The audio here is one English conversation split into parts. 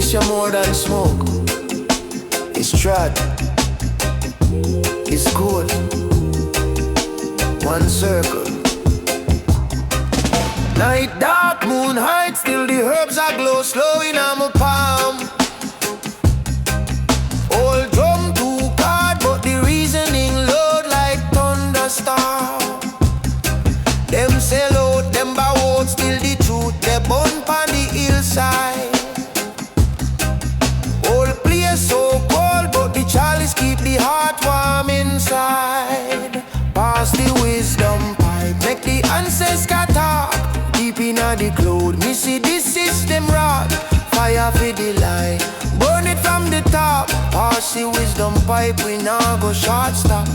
This you more than smoke. It's trad. It's good. One circle. Night dark, moon hide, still the herbs are glow slow in my palm. Old drum too hard, but the reasoning load like thunderstorm. Them sell out, them bow out, still the truth, they bump on the hillside. Old place so cold, but the chalice keep the heart warm inside. Pass the wisdom pipe, make the ancestor talk. Deep in the cloud, me see this system rock. Fire for the light, burn it from the top. Pass the wisdom pipe, we now go short stop.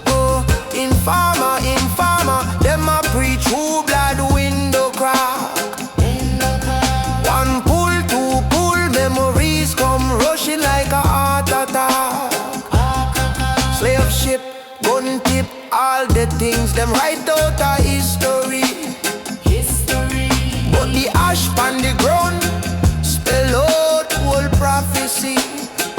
Oh, informer, informer, them a preach who blood window crack. One pull, two pull, memories come rushing like a heart attack. Slave ship, gun tip, all the things them write out of history. But the ash on the ground spell out whole prophecy.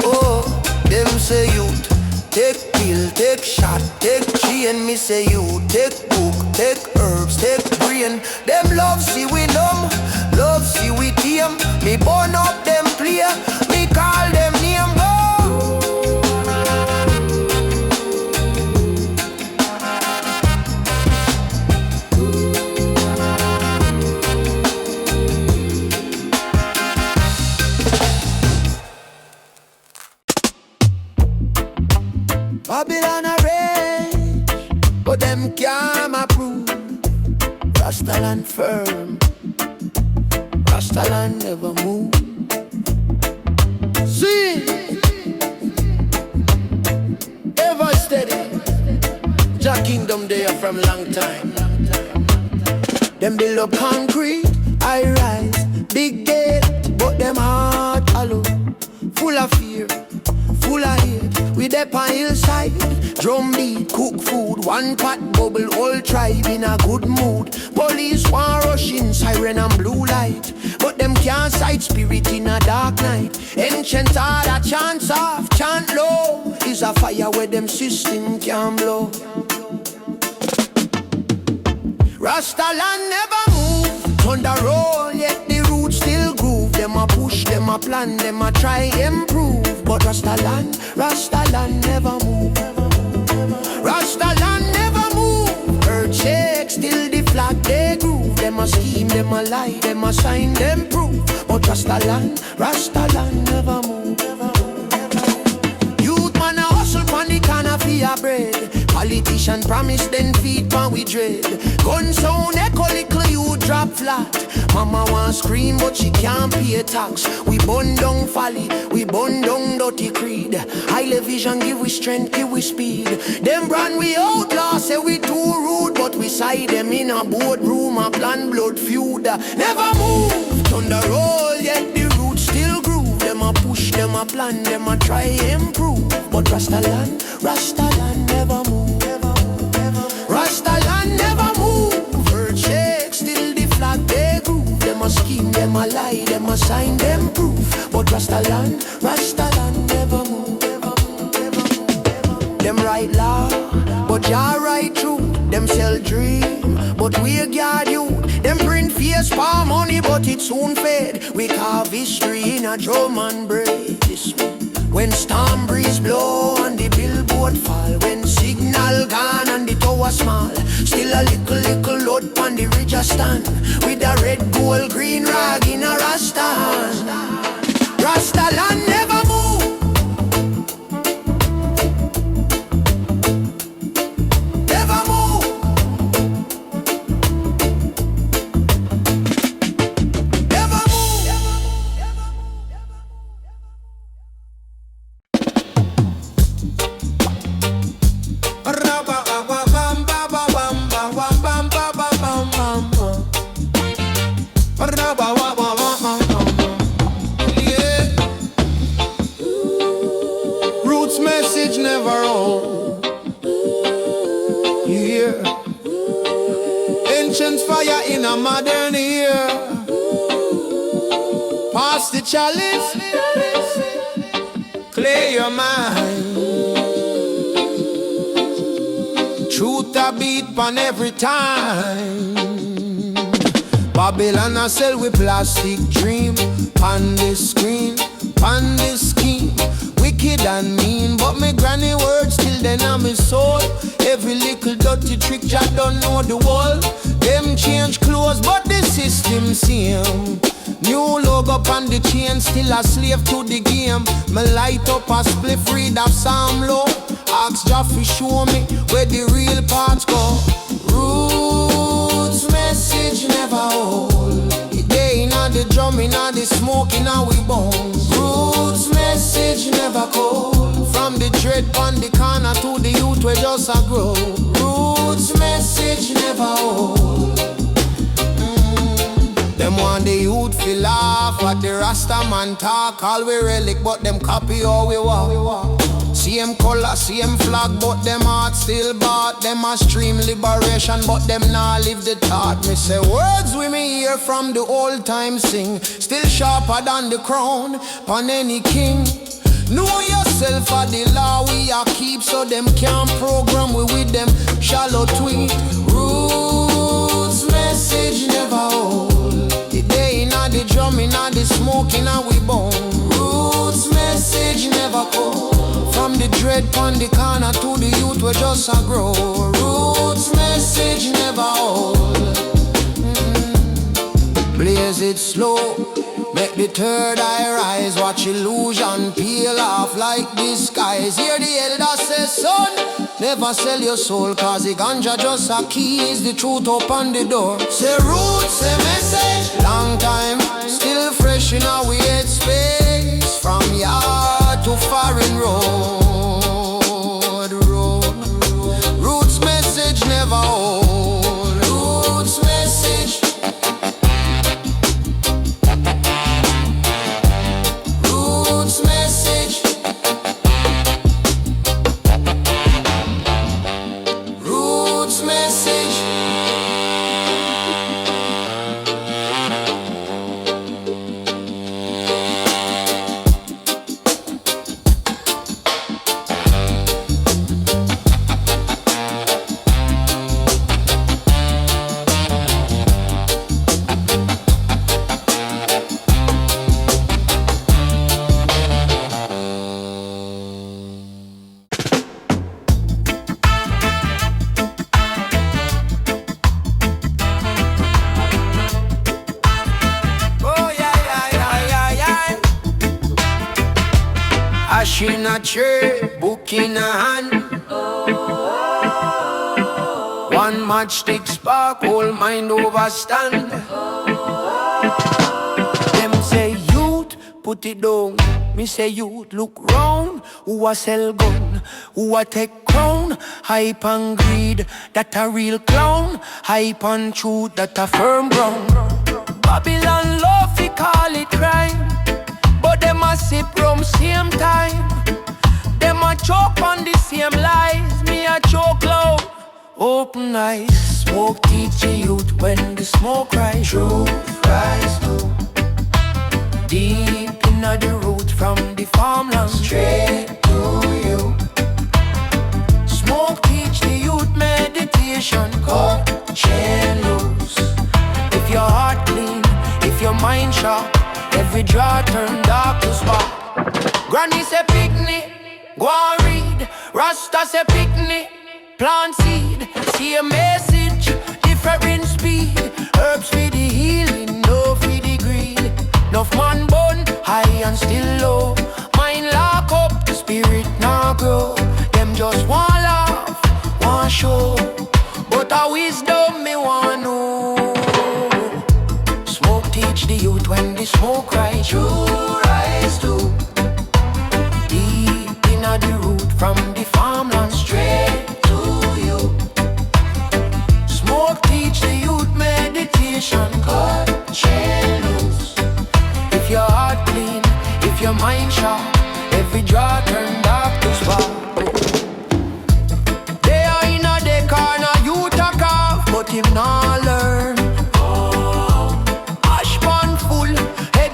Oh, them say youth, take pill, take shot, take chain. Me say you, take book, take herbs, take brain. Them love see we numb, love see we tame. Me burn up them play, me call them name. Oh. Babylon a rage, but them can't approve. Rasta land firm, Rasta land never move. See, ever steady. Jah kingdom there from long time. Them build up concrete, high rise, big gate, but them heart hollow, full of fear, full of hate. We dep on hillside, drum beat, cook food, one pot bubble, whole tribe in a good mood. Police want rush in, siren and blue light, but them can't sight spirit in a dark night. Ancient order chants off, chant low, is a fire where them system can blow. Rasta land never move, thunder roll, yet the roots still groove. Them a push, them a plan, them a try improve. But Rasta land never move. Rasta land never move. Earth shake, still the flag they groove. Them a scheme, them a lie, them a sign, them prove. But Rasta land never move. Youth man a hustle pon the corner for your bread. Politician promise then feed pan we dread. Gun sound echo little you drop flat. Mama want scream but she can't pay tax. We burn down folly, we burn down dirty creed. High vision give we strength, give we speed. Them brand we outlaw, say we too rude, but we side them in a boardroom, a plan blood feud. Never move, thunder roll, yet the roots still groove. Them a push, them a plan, them a try improve. But Rasta land never move. Rasta land never move. Earth shake, still the flag they groove. Them a scheme, them a lie, them a sign, them proof. But Rasta land never move. Them write law, but Jah write truth. Them sell dream, but we guard you. Them print face for money, but it soon fade. We carve history in a drum and braid. When storm breeze blow and the billboard fall, when signal gone and the tower small, still a little load on the ridge a stand, with a red, gold, green rag in a Rasta hand. Rasta land never move. Never move. Never move. Roots message never old. You hear? Ancient fire in a modern ear. Pass the chalice. play your mind. Truth a beat pon every time. Babylon a sell with plastic dream. Pon this screen, pon this scheme. Wicked and mean, but me granny words still then on me soul. Every little dirty trick Jack don't know the wall. Them change clothes but the system same. New logo on the chain, still a slave to the game. Me light up a spliff, read of Psalm low. Ask Jaffe show me where the real parts go. Roots message never old. They inna the drum, inna the smoke, inna we bones. Roots message never cold. From the dread on the corner to the youth we just a grow. Roots message never old. Them want the youth feel laugh at the Rasta man talk. All we relic but them copy all we walk. Same color, same flag, but them heart still bought. Them a stream liberation, but them nah live the thought. Me say words we me hear from the old time sing. Still sharper than the crown pon any king. Know yourself a the law we a keep, so them can't program we with them shallow tweet. Roots message never old. The day inna the drum, inna the smoke, inna we bone. Roots message never cold. From the dread pon the corner to the youth we just a grow. Roots message never old. Blaze it slow, make the third eye rise. Watch illusion peel off like the skies. Hear the elder say, son, never sell your soul, cause the ganja just a keys. The truth open the door. Say roots, say message. Long time, still fresh in our head space. From yard to foreign road. Roots message never old. Roots message. Roots message. Roots message. In a chair, book in a hand. One matchstick spark, whole mind overstand. Them say youth, put it down. Me say youth, look round. Who a sell gun, who a take crown. Hype and greed, that a real clown. Hype and truth, that a firm ground. Babylon love, we call it crime. But them a sip rum same time. Them a choke on the same lies. Me a choke loud. Open eyes. Smoke teach the youth when the smoke rise. Truth rise too. Deep inna the root from the farmland straight to you. Smoke teach the youth meditation. Cut chain loose. If your heart clean, if your mind sharp, every draw turn dark to spot. Granny say picnic, go and read. Rasta say picnic, plant seed. See a message, different speed. Herbs for the healing, no for the greed. Enough man born, high and still low. Mind lock up, spirit now grow. Them just want laugh, want show. But a wisdom me want know. Smoke teach the youth when the smoke rise. True rise too. Deep inna the root from the farmland straight to you. Smoke teach the youth meditation. Cut chain loose. If your heart clean, if your mind sharp, every draw turn dark to spot. They are inna the corner, youth a cough, but him not learn.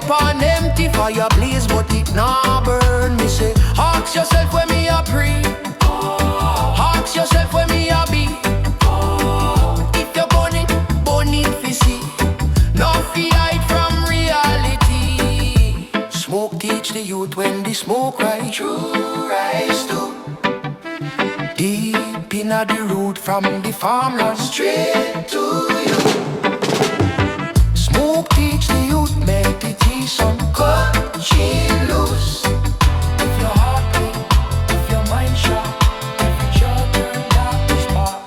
Pan empty, fire blaze, but it nah burn. Me say, Ask yourself where me a pray. Ask yourself where me a be. If you burn it fi see. No fi hide from reality. Smoke teach the youth when the smoke rise. True rise too. Deep inna the root from the farmland straight to you. Smoke teach the youth meditation. Cut chain loose. If your heart beat, if your mind sharp, if your turn dark to spark.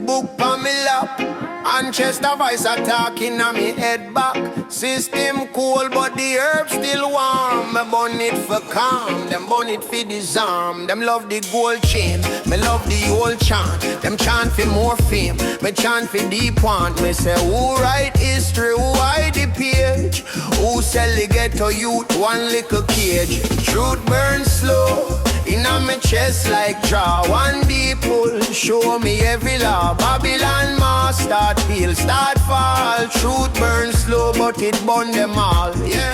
Book on me lap, and Chester voice attacking on me head back. System cool, but the herb still warm. Me burn it for calm, them burn it for disarm. Them love the gold chain, me love the old chant. Them chant for more fame, me chant for deep want. Me say who write history, who hide the page? Who sell the ghetto youth one little cage? Truth burns slow inna me chest like draw. One deep pull, show me every law. Babylon must start feel, start fall. Truth burn slow, but it burn them all, yeah.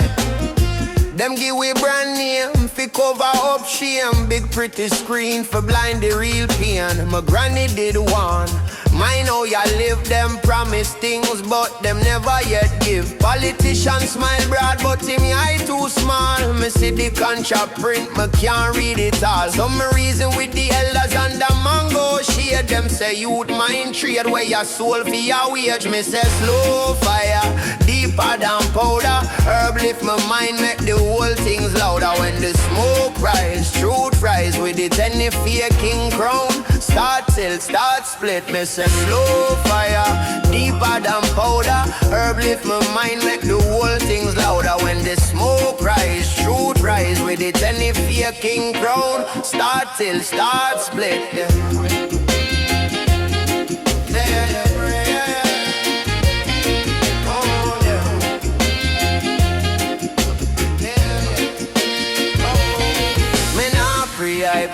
Them give we brand name, fi cover up shame. Big pretty screen for blind the real pain. My granny did one. Mine how ya live, them promise things, but them never yet give. Politicians smile broad, but him eye too small. Me see the contract print, me can't read it all. Some reason with the elders and the mango shade. Them say youth mind trade, where your soul for your wage. Me say slow fire, deeper than powder. Herb lift my mind, make the whole things louder. When the smoke rise, truth rise with it any fear king crown. Start till, start split, me say slow fire, deeper than powder. Herb lift my mind, make the whole things louder. When the smoke rise, truth rise with it any fear king crown. Start till, start split, yeah.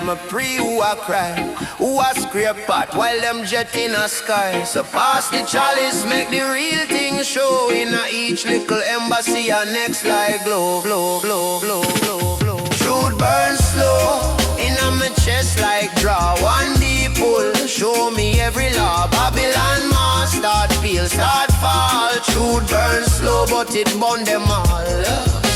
Me pre who a cry, who a scrape pot while them jet in a sky. So pass the chalice, make the real thing show. In a each little embassy a next like glow, glow, glow, glow, glow, glow. Truth burns slow, in a my chest like draw. One deep pull, show me every law. Babylon must start feel, start fall. Truth burns slow, but it burn them all.